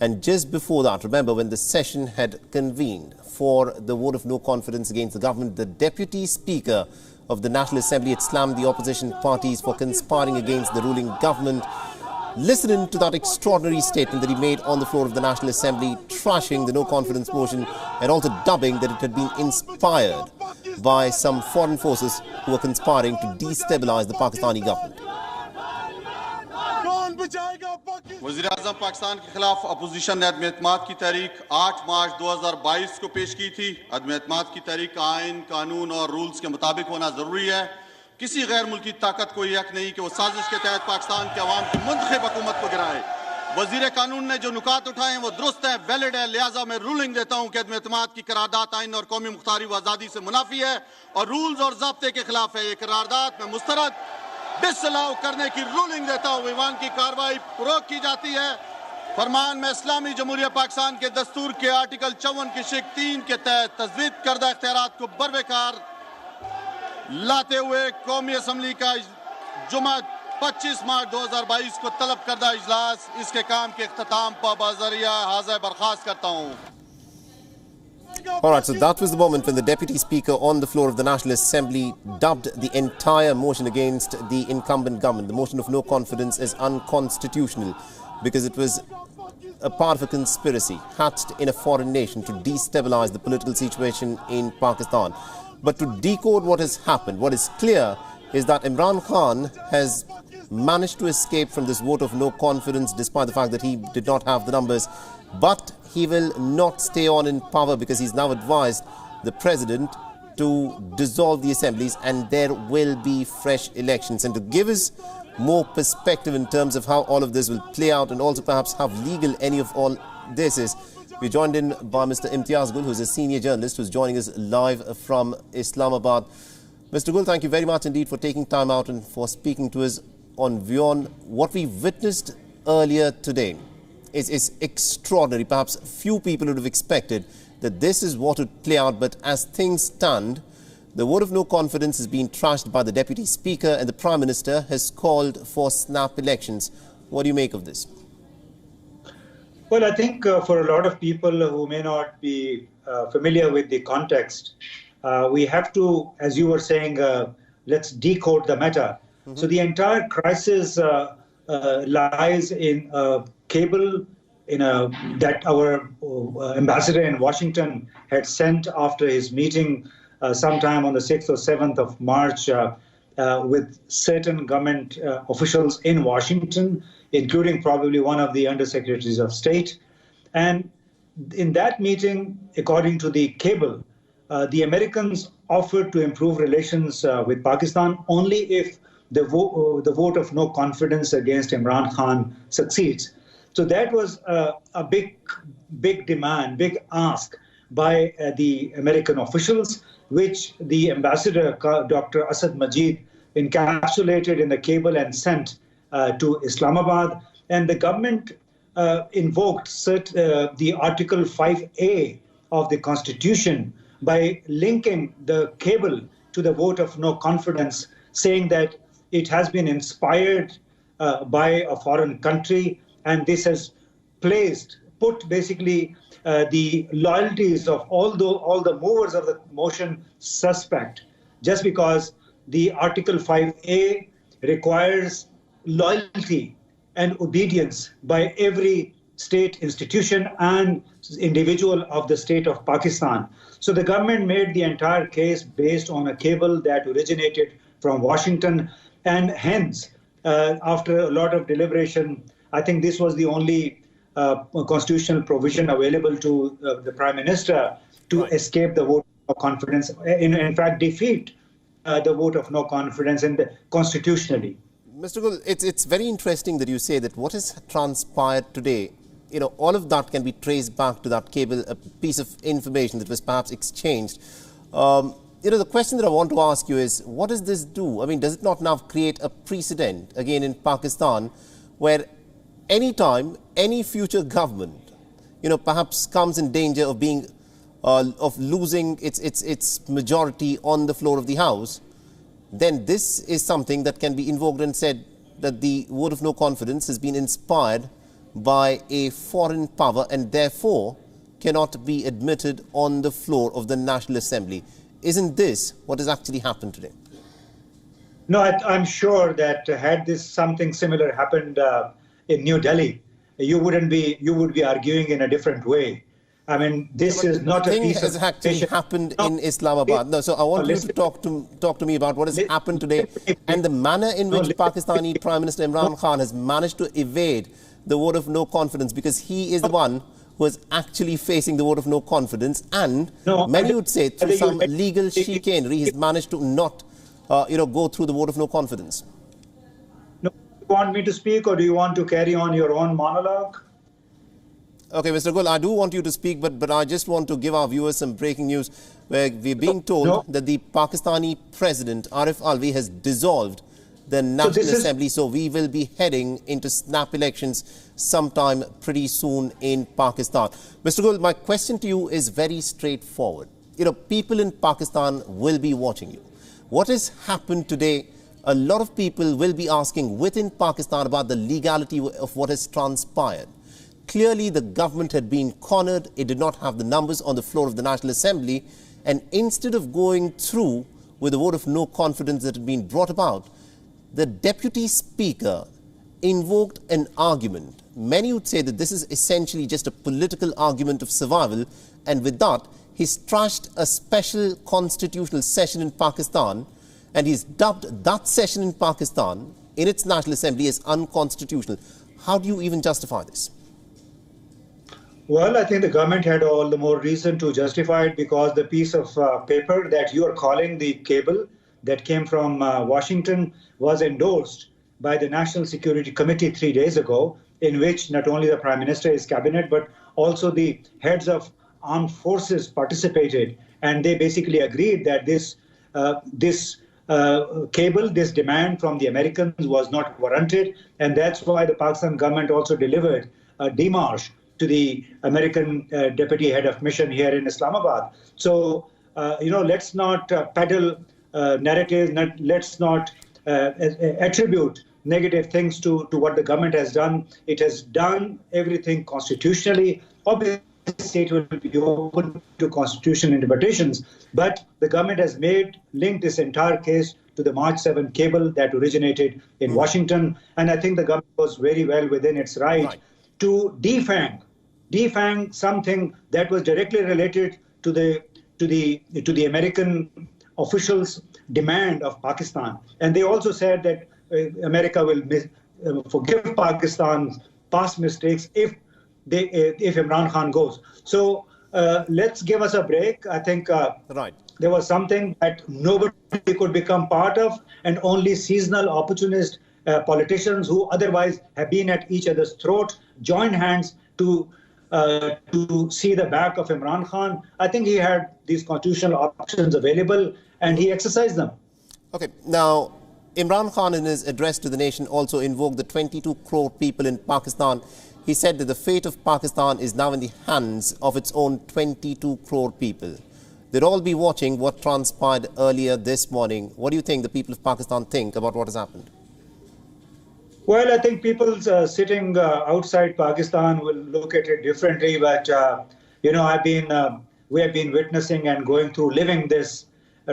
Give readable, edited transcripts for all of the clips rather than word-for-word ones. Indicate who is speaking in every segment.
Speaker 1: And just before that, remember, when the session had convened for the vote of no confidence against the government, the Deputy Speaker of the National Assembly had slammed the opposition parties for conspiring against the ruling government. Listening to that extraordinary statement that he made on the floor of the National Assembly, trashing the no confidence motion and also dubbing that it had been inspired by some foreign forces who were conspiring to destabilize the Pakistani government.
Speaker 2: वज़ीर-ए-आज़म पाकिस्तान के खिलाफ opposition ने अदम एतमाद की तहरीक 8 मार्च 2022 को पेश की थी। अदम एतमाद की तहरीक आइन, कानून और रूल्स के मुताबिक होना जरूरी है। किसी गैर मुल्की ताकत को यह हक नहीं कि वो साजिश के तहत पाकिस्तान के अवाम की मुंतखब हुकूमत को गिराए। वज़ीर कानून ने जो नुकात उठाए हैं वो दुरुस्त है, वैलिड है, लिहाजा मैं रूलिंग देता हूँ कि अदम एतमाद की करारदाद आइन और कौमी मुख्तारी व आज़ादी से मुनाफी है और रूल्स और ज़ाब्ते के खिलाफ है। ये करारदाद में मुस्तरद डिसअलाउ करने की रूलिंग देता हूँ। ईवान की कार्रवाई रोक की जाती है। फरमान में इस्लामी जमहूरिया पाकिस्तान के दस्तूर के आर्टिकल 54 की शिक 3 के तहत तजवीज़ करदा इख्तियारात को बरवेकार लाते हुए कौमी असम्बली का जुमा 25 मार्च 2022 को तलब करदा इजलास इसके काम के इख्तिताम पर बाज़रिया हाज़िर बर्खास्त करता हूँ।
Speaker 1: All right, so that was the moment when the Deputy Speaker on the floor of the National Assembly dubbed the entire motion against the incumbent government, the motion of no confidence, as unconstitutional because it was a part of a conspiracy hatched in a foreign nation to destabilize the political situation in Pakistan. But to decode what has happened, what is clear is that Imran Khan has managed to escape from this vote of no confidence despite the fact that he did not have the numbers. But he will not stay on in power because he's now advised the president to dissolve the assemblies and there will be fresh elections. And to give us more perspective in terms of how all of this will play out and also perhaps how legal any of all this is, we're joined in by Mr. Imtiaz Gul, who's a senior journalist who's joining us live from Islamabad. Mr. Gul, thank you very much indeed for taking time out and for speaking to us on WION. What we witnessed earlier today is extraordinary. Perhaps few people would have expected that this is what would play out, but as things stand, the vote of no confidence has been trashed by the Deputy Speaker and the Prime Minister has called for snap elections. What do you make of this?
Speaker 3: Well, I think for a lot of people who may not be familiar with the context, we have to, as you were saying, let's decode the matter. So the entire crisis lies in a cable that our ambassador in Washington had sent after his meeting sometime on the 6th or 7th of March with certain government officials in Washington, including probably one of the undersecretaries of state. And in that meeting, according to the cable, the Americans offered to improve relations with Pakistan only if the vote of no confidence against Imran Khan succeeds. So that was a big demand, big ask by the American officials, which the ambassador, Dr. Asad Majid, encapsulated in the cable and sent to Islamabad. And the government invoked the Article 5A of the Constitution by linking the cable to the vote of no confidence, saying that it has been inspired by a foreign country, and this has put basically the loyalties of all the movers of the motion suspect, just because the Article 5A requires loyalty and obedience by every state institution and individual of the state of Pakistan. So the government made the entire case based on a cable that originated from Washington, and hence, after a lot of deliberation, I think this was the only constitutional provision available to the Prime Minister to escape the vote of confidence, in fact defeat the vote of no confidence constitutionally.
Speaker 1: Mr. Gul, it's very interesting that you say that what has transpired today, all of that can be traced back to that cable, a piece of information that was perhaps exchanged. The question that I want to ask you is, what does this do? I mean, does it not now create a precedent, again, in Pakistan, where any time, any future government, perhaps comes in danger of being, of losing its majority on the floor of the House, then this is something that can be invoked and said that the vote of no confidence has been inspired by a foreign power and therefore cannot be admitted on the floor of the National Assembly. Isn't this what has actually happened today?
Speaker 3: No, I'm sure that had this something similar happened in New Delhi, you would be arguing in a different way. I mean, this is not a piece
Speaker 1: has actually happened in Islamabad. No, so I want you to talk to me about what has happened today and the manner in which Pakistani Prime Minister Imran Khan has managed to evade the vote of no confidence, because he is the one who is actually facing the vote of no confidence, and many would say through some legal chicanery he's managed to not go through the vote of no confidence.
Speaker 3: No, do you want me to speak, or do you want to carry on your own monologue?
Speaker 1: Okay, Mr. Gul, I do want you to speak, but I just want to give our viewers some breaking news where we're being told that the Pakistani President, Arif Alvi, has dissolved the National Assembly, so we will be heading into snap elections sometime pretty soon in Pakistan. Mr. Gul, my question to you is very straightforward. People in Pakistan will be watching you. What has happened today, a lot of people will be asking within Pakistan about the legality of what has transpired. Clearly, the government had been cornered. It did not have the numbers on the floor of the National Assembly. And instead of going through with a vote of no confidence that had been brought about, the Deputy Speaker invoked an argument. Many would say that this is essentially just a political argument of survival. And with that, he's trashed a special constitutional session in Pakistan. And he's dubbed that session in Pakistan in its National Assembly as unconstitutional. How do you even justify this?
Speaker 3: Well, I think the government had all the more reason to justify it, because the piece of paper that you are calling the cable that came from Washington was endorsed by the National Security Committee 3 days ago, in which not only the Prime Minister, his cabinet, but also the heads of armed forces participated. And they basically agreed that this cable, this demand from the Americans was not warranted. And that's why the Pakistan government also delivered a démarche to the American deputy head of mission here in Islamabad. So, let's not peddle narratives, let's not attribute negative things to what the government has done. It has done everything constitutionally. Obviously, it will be open to constitutional interpretations, but the government has linked this entire case to the March 7 cable that originated in Washington. And I think the government was very well within its right to defang something that was directly related to the American officials' demand of Pakistan. And they also said that America will forgive Pakistan's past mistakes if Imran Khan goes. So let's give us a break. I think there was something that nobody could become part of, and only seasonal opportunist politicians who otherwise have been at each other's throat joined hands to see the back of Imran Khan. I think he had these constitutional options available and he exercised them.
Speaker 1: Okay, now Imran Khan in his address to the nation also invoked the 22 crore people in Pakistan. He said that the fate of Pakistan is now in the hands of its own 22 crore people. They'll all be watching what transpired earlier this morning. What do you think the people of Pakistan think about what has happened?
Speaker 3: Well, I think people sitting outside Pakistan will look at it differently. But, we have been witnessing and going through, living this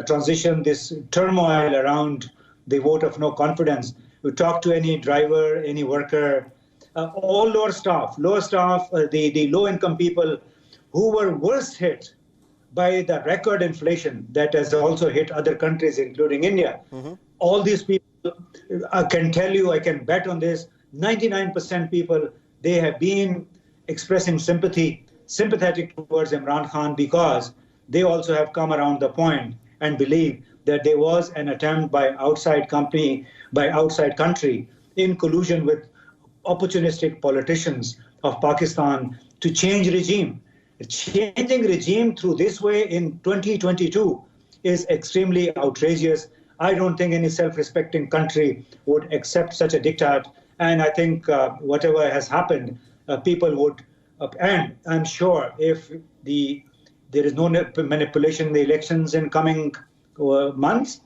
Speaker 3: transition, this turmoil around the vote of no confidence. You talk to any driver, any worker, all lower staff, the low-income people who were worst hit by the record inflation that has also hit other countries, including India. All these people, I can tell you, I can bet on this, 99% people, they have been expressing sympathetic towards Imran Khan, because they also have come around the point and believe that there was an attempt by outside country in collusion with opportunistic politicians of Pakistan to change regime. Changing regime through this way in 2022 is extremely outrageous. I don't think any self-respecting country would accept such a diktat. And I think whatever has happened, people would, and I'm sure if there is no manipulation in the elections in coming months,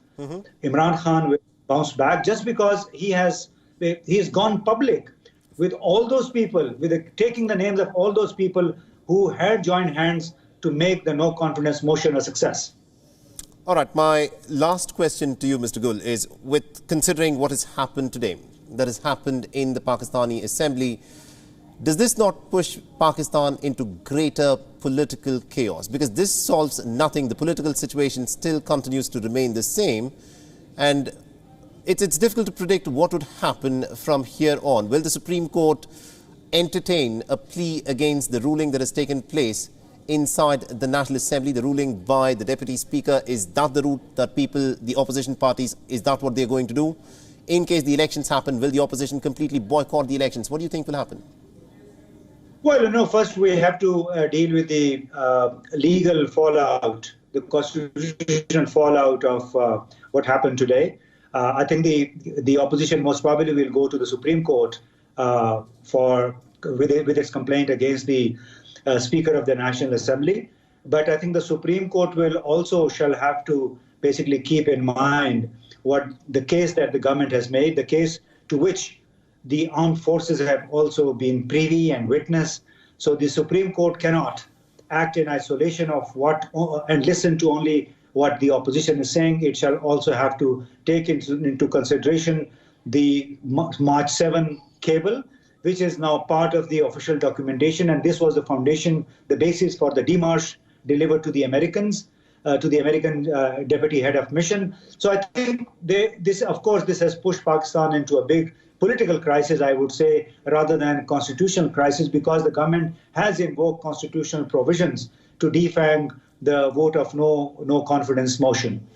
Speaker 3: Imran Khan will bounce back, just because he's gone public with all those people, taking the names of all those people who had joined hands to make the no confidence motion a success.
Speaker 1: All right, my last question to you, Mr. Gul, is with considering what has happened today, that has happened in the Pakistani Assembly, does this not push Pakistan into greater political chaos? Because this solves nothing. The political situation still continues to remain the same. And it's difficult to predict what would happen from here on. Will the Supreme Court entertain a plea against the ruling that has taken place inside the National Assembly, the ruling by the Deputy Speaker? Is that the route that people, the opposition parties, is that what they're going to do? In case the elections happen, will the opposition completely boycott the elections? What do you think will happen?
Speaker 3: Well, first we have to deal with the legal fallout, the constitutional fallout of what happened today. I think the opposition most probably will go to the Supreme Court with its complaint against the Speaker of the National Assembly. But I think the Supreme Court shall have to basically keep in mind what the case that the government has made, the case to which the armed forces have also been privy and witness. So the Supreme Court cannot act in isolation of and listen to only what the opposition is saying. It shall also have to take into consideration the March 7 cable, which is now part of the official documentation. And this was the foundation, the basis for the démarche delivered to the Americans, to the American deputy head of mission. So I think this has pushed Pakistan into a big political crisis, I would say, rather than constitutional crisis, because the government has invoked constitutional provisions to defang the vote of no confidence motion.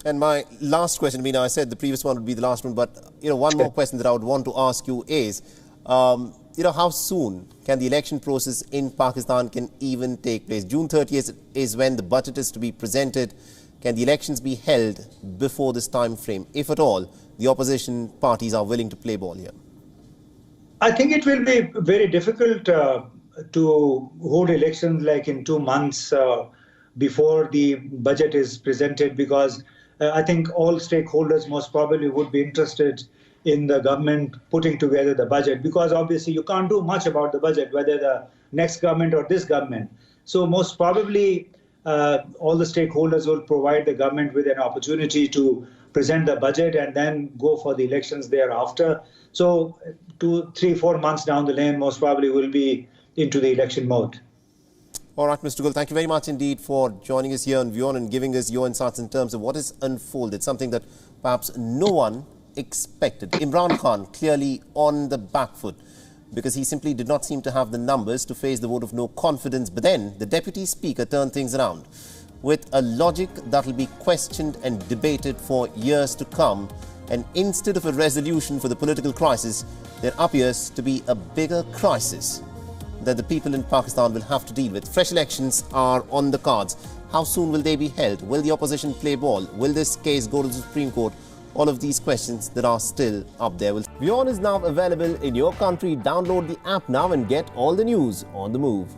Speaker 1: And my last question, I said the previous one would be the last one, but one more question that I would want to ask you is, how soon can the election process in Pakistan can even take place? June 30th is when the budget is to be presented. Can the elections be held before this time frame, if at all the opposition parties are willing to play ball here?
Speaker 3: I think it will be very difficult to hold elections like in 2 months before the budget is presented, because I think all stakeholders most probably would be interested in the government putting together the budget, because obviously you can't do much about the budget, whether the next government or this government. So most probably all the stakeholders will provide the government with an opportunity to present the budget and then go for the elections thereafter. So 2, 3, 4 months down the lane, most probably will be into the election mode.
Speaker 1: All right, Mr. Gul, thank you very much indeed for joining us here on WION and giving us your insights in terms of what is unfolded, something that perhaps no one expected. Imran Khan clearly on the back foot, because he simply did not seem to have the numbers to face the vote of no confidence. But then the Deputy Speaker turned things around with a logic that will be questioned and debated for years to come. And instead of a resolution for the political crisis, there appears to be a bigger crisis that the people in Pakistan will have to deal with. Fresh elections are on the cards. How soon will they be held? Will the opposition play ball? Will this case go to the Supreme Court? All of these questions that are still up there. WION is now available in your country. Download the app now and get all the news on the move.